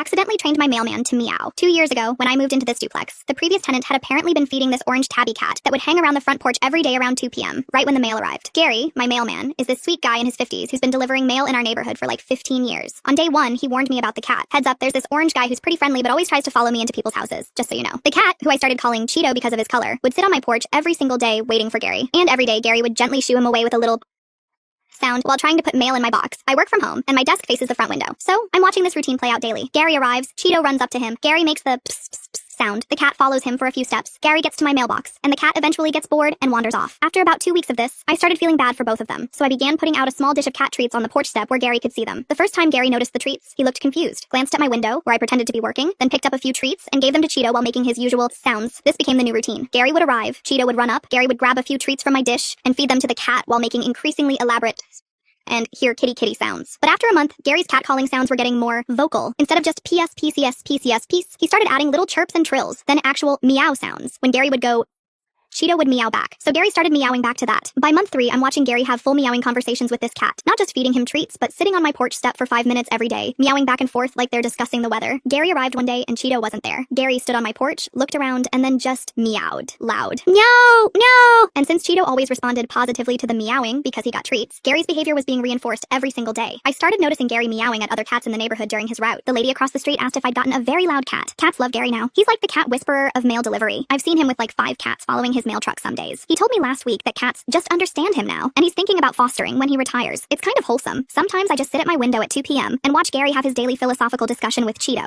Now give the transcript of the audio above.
accidentally trained my mailman to meow. 2 years ago, when I moved into this duplex, the previous tenant had apparently been feeding this orange tabby cat that would hang around the front porch every day around 2 p.m., right when the mail arrived. Gary, my mailman, is this sweet guy in his 50s who's been delivering mail in our neighborhood for like 15 years. On day 1, he warned me about the cat. Heads up, there's this orange guy who's pretty friendly but always tries to follow me into people's houses, just so you know. The cat, who I started calling Cheeto because of his color, would sit on my porch every single day waiting for Gary. And every day, Gary would gently shoo him away with a little sound while trying to put mail in my box. I work from home, and my desk faces the front window. So, I'm watching this routine play out daily. Gary arrives, Cheeto runs up to him, Gary makes the pss pss pss sound, the cat follows him for a few steps, Gary gets to my mailbox, and the cat eventually gets bored and wanders off. After about 2 weeks of this, I started feeling bad for both of them, so I began putting out a small dish of cat treats on the porch step where Gary could see them. The first time Gary noticed the treats, he looked confused, glanced at my window, where I pretended to be working, then picked up a few treats and gave them to Cheeto while making his usual sounds. This became the new routine. Gary would arrive, Cheeto would run up, Gary would grab a few treats from my dish and feed them to the cat while making increasingly elaborate and hear kitty kitty sounds. But after a month, Gary's catcalling sounds were getting more vocal. Instead of just PS, PCS, PCS, peace, he started adding little chirps and trills, then actual meow sounds. When Gary would go, Cheeto would meow back. So Gary started meowing back to that. By month 3, I'm watching Gary have full meowing conversations with this cat. Not just feeding him treats, but sitting on my porch step for 5 minutes every day, meowing back and forth like they're discussing the weather. Gary arrived one day and Cheeto wasn't there. Gary stood on my porch, looked around, and then just meowed. Loud. No! No! And since Cheeto always responded positively to the meowing because he got treats, Gary's behavior was being reinforced every single day. I started noticing Gary meowing at other cats in the neighborhood during his route. The lady across the street asked if I'd gotten a very loud cat. Cats love Gary now. He's like the cat whisperer of mail delivery. I've seen him with like 5 cats following his mail truck some days. He told me last week that cats just understand him now, and he's thinking about fostering when he retires. It's kind of wholesome. Sometimes I just sit at my window at 2 p.m. and watch Gary have his daily philosophical discussion with Cheeto.